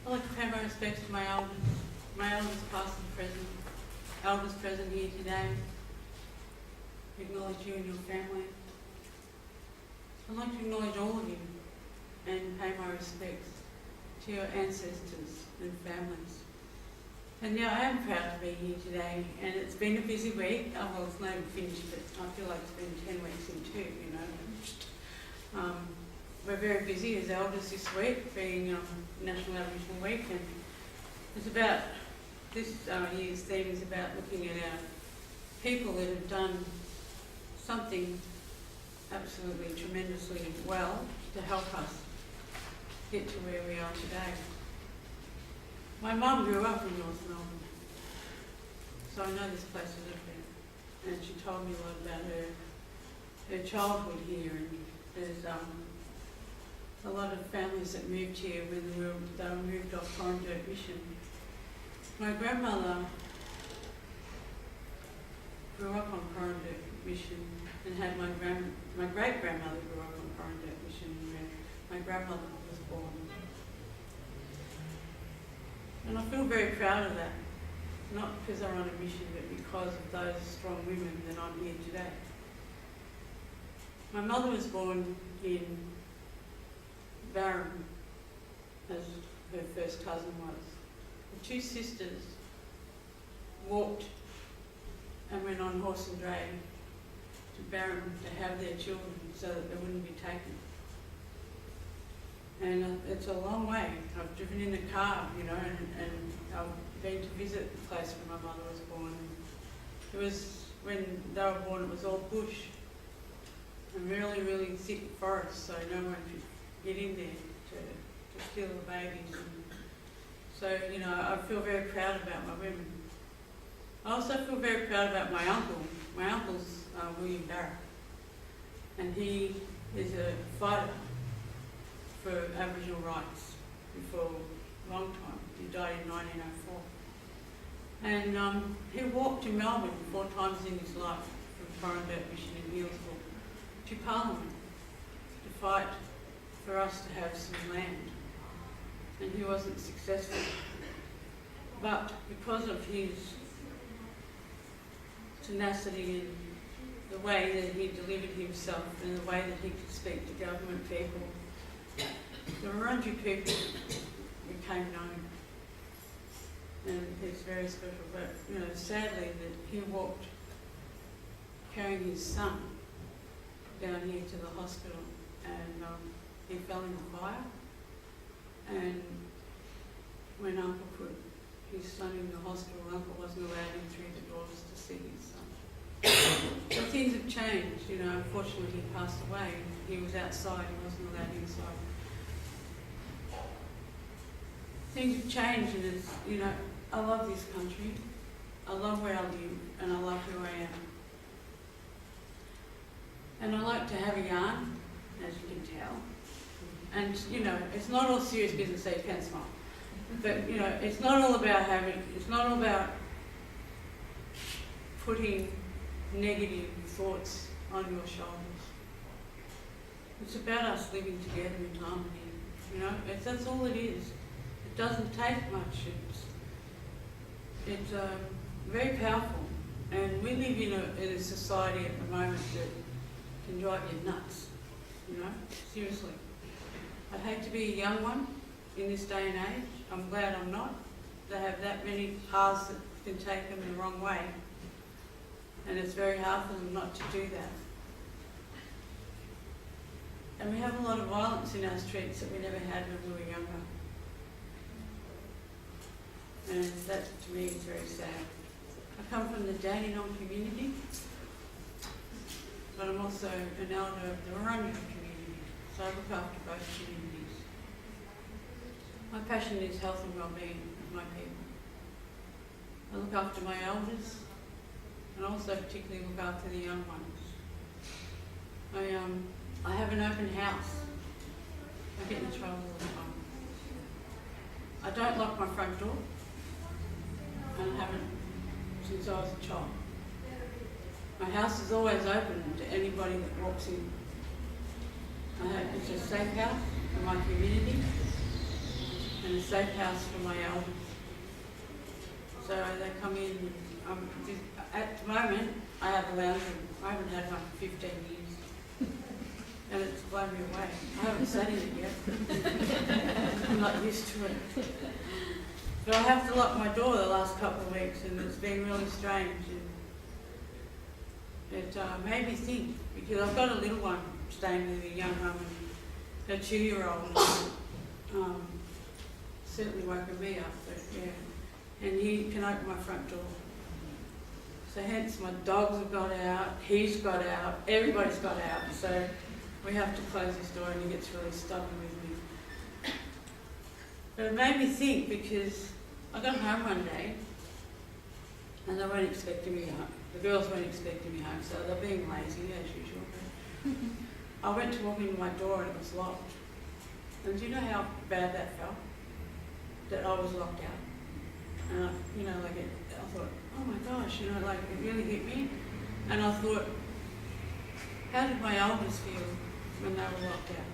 I'd like to pay my respects to my elders past and present, elders present here today. Acknowledge you and your family. I'd like to acknowledge all of you and pay my respects to your ancestors and families. And yeah, I am proud to be here today, and it's been a busy week. Oh, well, it's not even finished, but I feel like it's been 10 weeks in two, you know. We're very busy as elders this week, being National Aboriginal Week, and it's about, this year's theme is about looking at our people that have done something absolutely tremendously well to help us get to where we are today. My mum grew up in North Melbourne, so I know this place a little bit, and she told me a lot about her childhood here, and there's a lot of families that moved here when they were moved off Wurundjeri Mission. My grandmother grew up on Wurundjeri Mission and had my great-grandmother grew up on Wurundjeri Mission where my grandmother was born. And I feel very proud of that, not because they're on a mission, but because of those strong women that I'm here today. My mother was born in Barham, as her first cousin was. The two sisters walked and went on horse and dray to Barham to have their children so that they wouldn't be taken. And it's a long way. I've driven in the car, you know, and I've been to visit the place where my mother was born. It was, when they were born, it was all bush and really, really thick forest, so no one could get in there to steal the babies. And so, you know, I feel very proud about my women. I also feel very proud about my uncle. My uncle's William Barrett, and he is a fighter for Aboriginal rights for a long time. He died in 1904. And he walked to Melbourne 4 times in his life from Wurundjeri Mission in Healesville to Parliament to fight for us to have some land. And he wasn't successful. But because of his tenacity and the way that he delivered himself and the way that he could speak to government people, the Wurundjeri people became known. And it's very special. But, you know, sadly that he walked carrying his son down here to the hospital, and he fell in the fire. And when Uncle put his son in the hospital, Uncle wasn't allowed in through the doors to see his son. So things have changed, you know. Unfortunately, he passed away. He was outside, he wasn't allowed inside. Things have changed, and it's, you know, I love this country. I love where I live, and I love who I am. And I like to have a yarn, as you can tell. And, you know, it's not all serious business, so you can smile. But, you know, it's not all about putting negative thoughts on your shoulders. It's about us living together in harmony, you know. That's all it is. It doesn't take much. It's very powerful. And we live in a society at the moment that can drive you nuts, you know, seriously. I'd hate to be a young one in this day and age. I'm glad I'm not. They have that many paths that can take them the wrong way. And it's very hard for them not to do that. And we have a lot of violence in our streets that we never had when we were younger. And that, to me, is very sad. I come from the Dandenong community, but I'm also an elder of the Wurundjeri community, so I look after both communities. My passion is health and well-being of my people. I look after my elders, and also particularly look after the young ones. I have an open house. I get in trouble all the time. I don't lock my front door, and I haven't since I was a child. My house is always open to anybody that walks in. It's a safe house for my community, and a safe house for my elders. So they come in. At the moment, I have a lounge room. I haven't had one for 15 years. And it's blown me away. I haven't sat in it yet. I'm not used to it. But I have to lock my door the last couple of weeks, and it's been really strange. And it made me think, because I've got a little one staying with a young mum and a 2-year-old. Certainly woken me up, but yeah. And he can open my front door. So hence my dogs have got out, he's got out, everybody's got out. So we have to close this door, and he gets really stubborn with me. But it made me think, because I got home one day and they weren't expecting me home. The girls weren't expecting me home, so they're being lazy as usual. I went to walk into my door and it was locked. And do you know how bad that felt? That I was locked out. And I thought, oh my gosh, it really hit me. And I thought, how did my elders feel when they were locked out?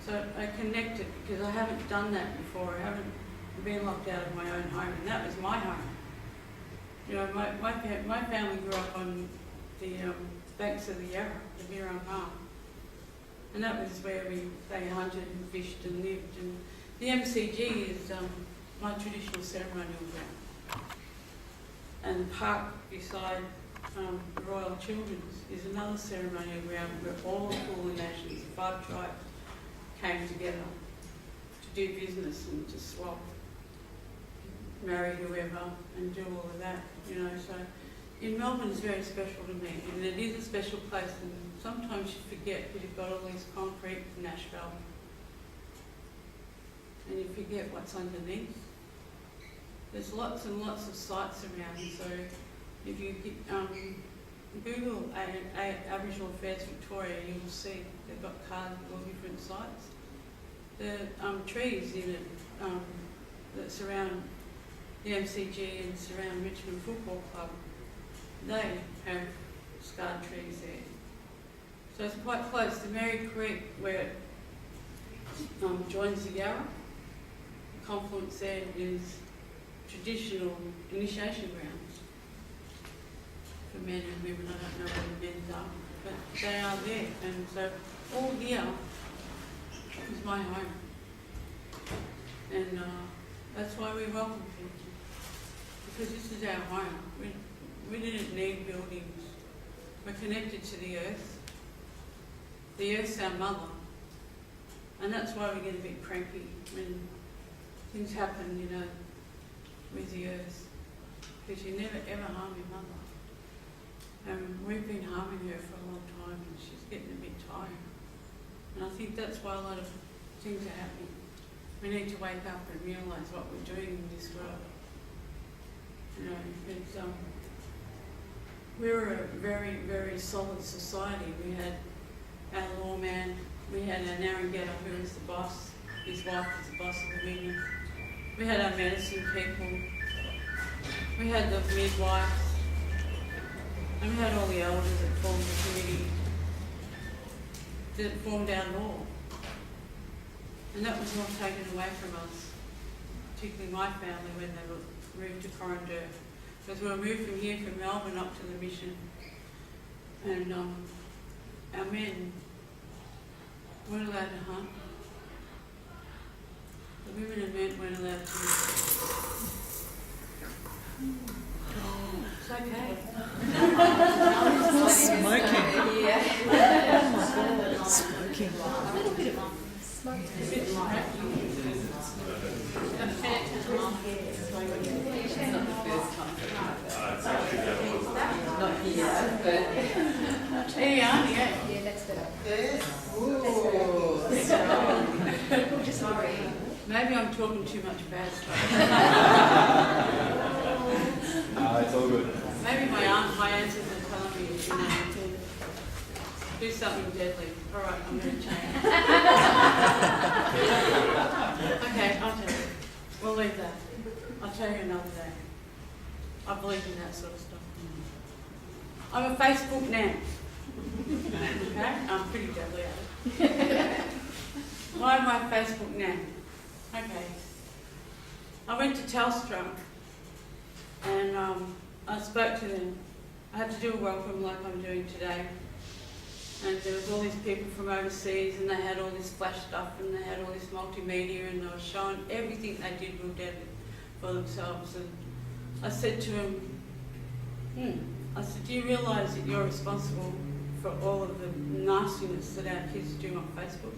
So I connected, because I haven't done that before. I haven't been locked out of my own home, and that was my home. My family grew up on the banks of the Yarra, the Mirror Palm. And that was where they hunted and fished and lived. And the MCG is my traditional ceremonial ground. And the park beside the Royal Children's is another ceremonial ground where all the Kulin nations, the 5 tribes, came together to do business and to swap, marry whoever and do all of that, So in Melbourne is very special to me, and it is a special place, and sometimes you forget because you've got all this concrete from asphalt, and you forget what's underneath. There's lots and lots of sites around, so if you Google Aboriginal Affairs Victoria, you will see they've got cards with all different sites. The trees in it that surround the MCG and surround Richmond Football Club, they have scarred trees there. So it's quite close. The Mary Creek, where it joins the Yarra, the confluence there is traditional initiation grounds for men and women. I don't know what the men's are, but they are there. And so all here is my home. And that's why we welcome people. Because this is our home. We didn't need buildings. We're connected to the earth. The earth's our mother. And that's why we get a bit cranky when things happen, with the earth. Because you never ever harm your mother. And we've been harming her for a long time, and she's getting a bit tired. And I think that's why a lot of things are happening. We need to wake up and realise what we're doing in this world. We're a very, very solid society. We had our lawman, we had our Narragansett, who was the boss. His wife was the boss of the women. We had our medicine people. We had the midwives. And we had all the elders that formed the committee that formed our law. And that was all taken away from us, particularly my family when they were moved to Corandeur. Because we were moved from here, from Melbourne up to the mission. And our men weren't allowed to hunt. The women and men weren't allowed to. It's okay. Smoking. Yeah. Oh my God. Smoking. A little bit of smoking. Not here, but Hey, Aunty, Yeah, that's better. Ooh. Just sorry. maybe I'm talking too much bad stuff. It's all good. Maybe my ancestors are telling me to do something deadly. All right, I'm going to change. Okay, I'll tell you. We'll leave that. I'll tell you another day. I believe in that sort of stuff. I'm a Facebook nan. Okay? I'm pretty deadly at it. Why am I a Facebook nan? Okay. I went to Telstra and I spoke to them. I had to do a welcome like I'm doing today. And there was all these people from overseas and they had all this flash stuff and they had all this multimedia and they were showing everything they did with Dad for themselves. And I said to them, I said, do you realise that you're responsible for all of the nastiness that our kids do on Facebook?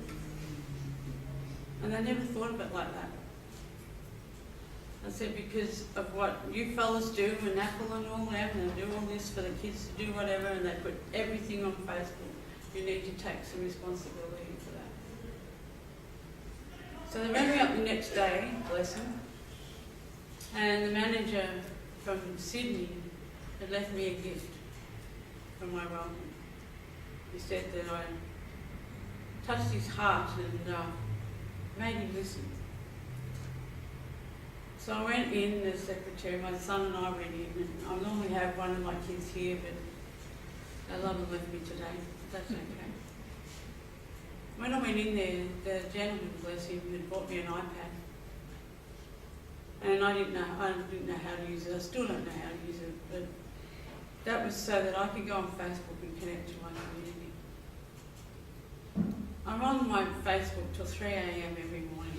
And they never thought of it like that. I said, because of what you fellas do and Apple and all that, and they do all this for the kids to do whatever, and they put everything on Facebook, you need to take some responsibility for that. So they rang me up the next day, bless them, and the manager from Sydney had left me a gift for my welcome. He said that I touched his heart and made him listen. So I went in as secretary, my son and I went in, and I normally have one of my kids here, but they love and left me today. That's okay. When I went in there, the gentleman, bless him, had bought me an iPad. And I didn't know how to use it. I still don't know how to use it, but that was so that I could go on Facebook and connect to my community. I'm on my Facebook till 3 a.m. every morning.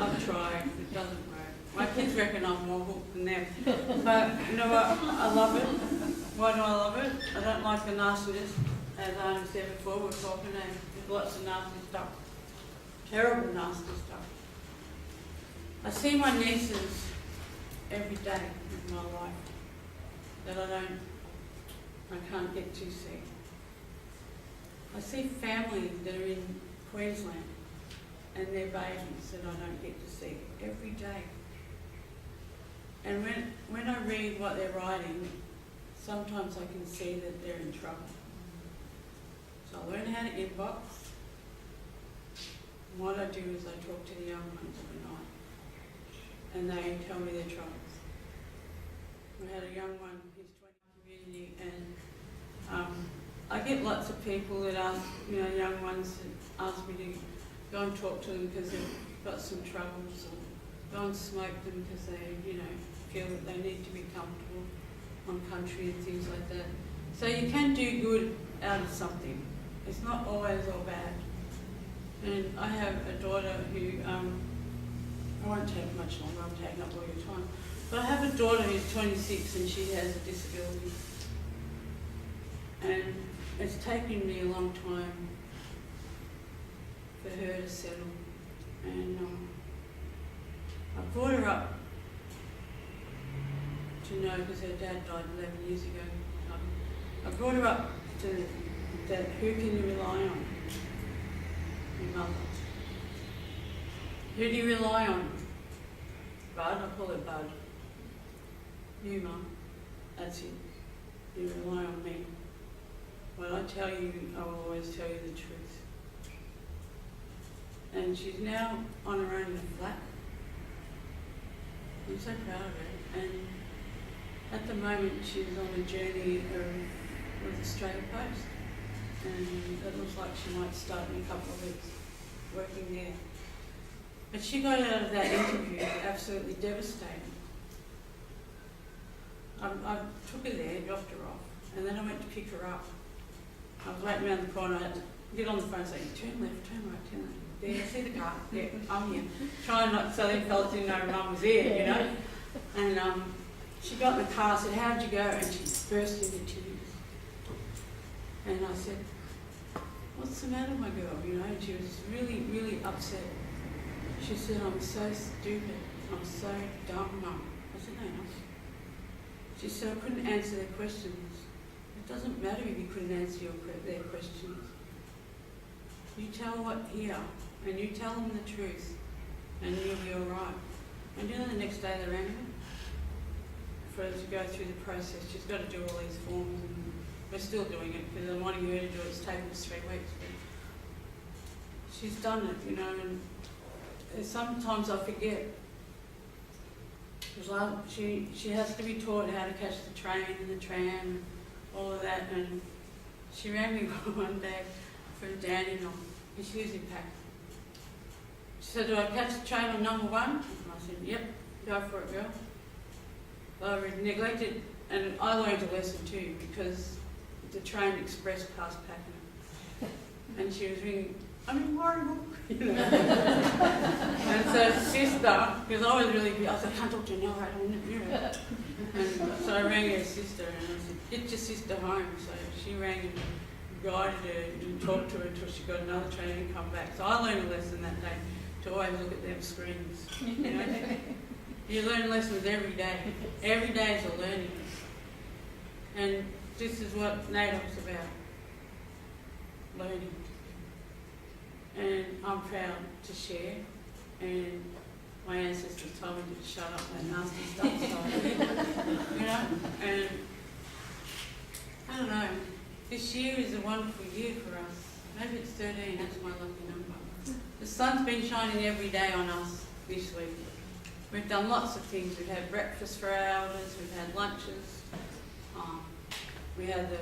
I've tried, it doesn't work. My kids reckon I'm more hooked than them. But you know what, I love it. Why do I love it? I don't like the nastiness. As I said before, we're talking and there's lots of nasty stuff. Terrible nasty stuff. I see my nieces every day in my life that I can't get to see. I see families that are in Queensland and their babies that I don't get to see every day. And when I read what they're writing, sometimes I can see that they're in trouble. So I learn how to inbox. And what I do is I talk to the young ones every night. And they tell me their troubles. We had a young one who's 20 community, and I get lots of people that ask, young ones that ask me to go and talk to them because they've got some troubles, or go and smoke them because they, feel that they need to be comfortable on country and things like that. So you can do good out of something. It's not always all bad. And I have a daughter who, I won't take much longer, I'm taking up all your time. But I have a daughter who's 26 and she has a disability. And it's taken me a long time for her to settle. And I brought her up to know, because her dad died 11 years ago. I brought her up to that, who can you rely on? Your mother. Who do you rely on? Bud, I call it Bud. You, Mum. That's it. You rely on me. When I tell you, I will always tell you the truth. And she's now on her own in a flat. I'm so proud of her. And at the moment, she's on a journey with Australia Post. And it looks like she might start in a couple of weeks working there. But she got out of that interview absolutely devastated. I took her there, dropped her off, and then I went to pick her up. I was waiting around the corner, I had to get on the phone and say, turn left, turn right, turn left. There, see the car? Yeah, I'm here. Trying not so them fellas didn't know Mum was there, And she got in the car, I said, how'd you go? And she burst into tears. And I said, what's the matter, my girl? And she was really, really upset. She said, I'm so stupid. I'm so dumb, Mum. I said, no, no. She said, I couldn't answer their questions. It doesn't matter if you couldn't answer their questions. You tell what here, and you tell them the truth, and you'll be all right. And the next day they rang her for her to go through the process. She's got to do all these forms, and we're still doing it because I'm wanting her to do it. It's taken us 3 weeks. But she's done it, and sometimes I forget. Because she has to be taught how to catch the train and the tram and all of that. And she rang me one day from Dandenong, and she lives in Pack. said, do I catch the train on number 1? And I said, yep, go for it, girl. I neglected, and I learned a lesson too, because the train express passed Pakenham. And she was ringing, I'm in Warrnambool, you know. And so sister, because I was really, I said, I can't talk to you now, right? You know. And so I rang her sister and I said, get your sister home. So she rang and guided her and talked to her until she got another train and come back. So I learned a lesson that day to always look at them screens. You know? You learn lessons every day. Every day is a learning. And this is what NAIDOC's about. Learning. And I'm proud to share. And my ancestors told me to shut up that nasty stuff, so, you know, and I don't know, this year is a wonderful year for us. Maybe it's 13, that's my lucky number. The sun's been shining every day on us this week. We've done lots of things. We've had breakfast for our elders, we've had lunches, we had the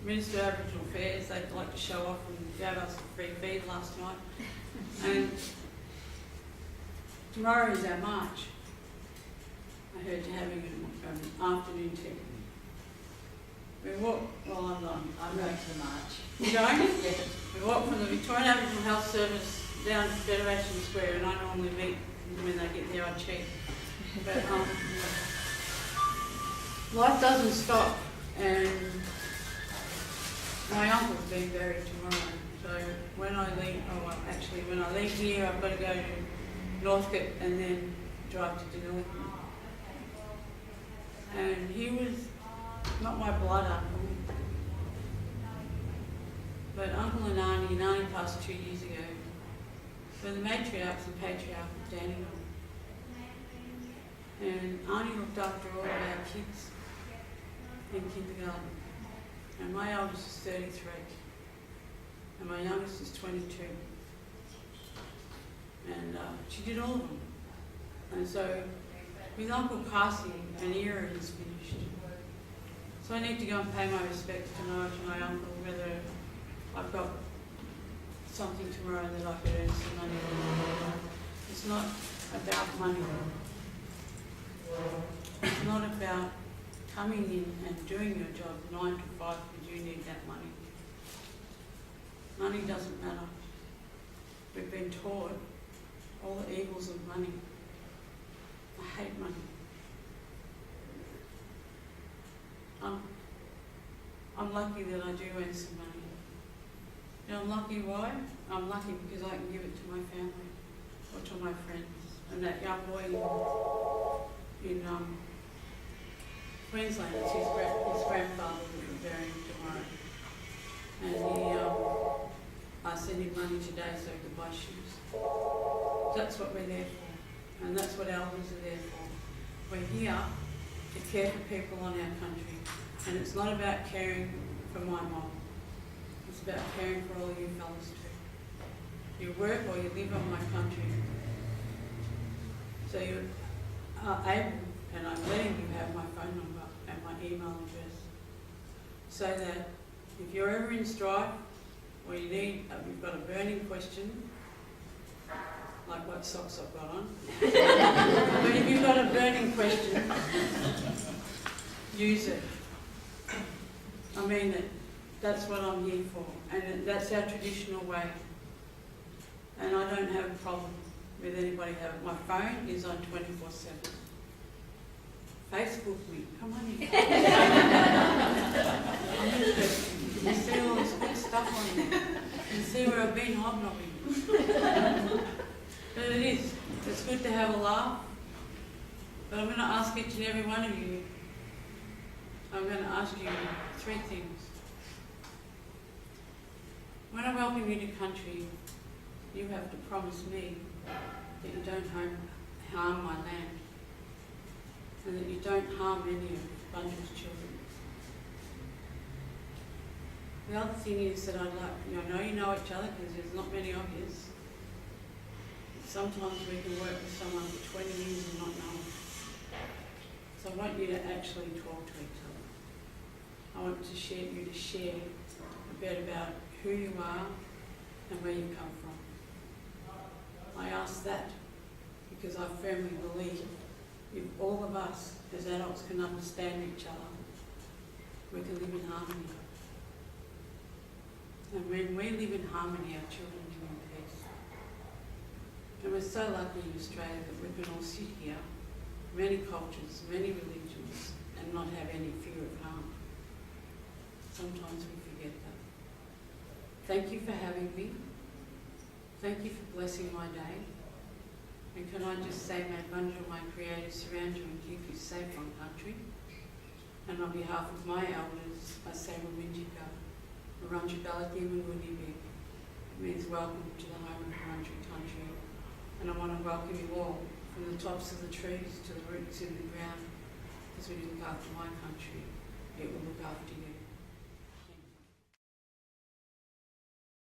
Minister of Aboriginal Affairs, they'd like to show off and gave us a free feed last night. And tomorrow is our march. I heard you're having an afternoon tea. We walk, well I'm going to the march. You going? Yeah. We walk from the Victorian Aboriginal Health Service down to Federation Square, and I normally meet when they get there, I cheat. But life doesn't stop, and my uncle's being buried tomorrow. So when I leave, when I leave here, I've got to go to Northcote and then drive to Deniliquin. And he was not my blood uncle, but Uncle and Aunty passed 2 years ago. So the matriarchs and patriarch of Dandenong. And Aunty looked after all of our kids in kindergarten. And my eldest is 33. And my youngest is 22. And she did all of them. And so with Uncle passing, an era is finished. So I need to go and pay my respects tonight to my uncle, whether I've got something tomorrow that I could earn some money. It's not about money. It's not about coming in and doing your job 9 to 5 because you need that money. Money doesn't matter. We've been taught all the evils of money. I hate money. I'm lucky that I do earn some money. You know, I'm lucky why? I'm lucky because I can give it to my family or to my friends. And that young boy in Queensland, it's his grandfather will be burying tomorrow. And I sent him money today so he could buy shoes. That's what we're there for. And that's what elders are there for. We're here to care for people on our country. And it's not about caring for my mom. It's about caring for all you fellas too. You work or you live on my country. So you are able, and I'm letting you have my phone number and my email address, so that if you're ever in strife or you need, you've got a burning question, like what socks I've got on, but if you've got a burning question, use it. I mean it. That's what I'm here for, and that's our traditional way. And I don't have a problem with anybody having. My phone is on 24/7. Facebook me, come on in. I'm interested. You can see all this good stuff on there. You can see where I've been hobnobbing. But it is. It's good to have a laugh. But I'm going to ask each and every one of you, I'm going to ask you 3 things. When I welcome you to country, you have to promise me that you don't harm my land and that you don't harm any of Bunjil's children. The other thing is that I'd like, I know you know each other because there's not many of you. Sometimes we can work with someone for 20 years and not know them. So I want you to actually talk to each other. I want you to share a bit about who you are and where you come from. I ask that because I firmly believe if all of us as adults can understand each other, we can live in harmony. And when we live in harmony, our children live in peace. And we're so lucky in Australia that we can all sit here, many cultures, many religions, and not have any fear of harm. Sometimes we forget that. Thank you for having me. Thank you for blessing my day. And can I just say, may Bunjil, my Creator, surround you and keep you safe on country. And on behalf of my elders, I say Wurundjeri Community Elder. It means welcome to the home of Wurundjeri country. And I want to welcome you all, from the tops of the trees to the roots in the ground, as we look after my country.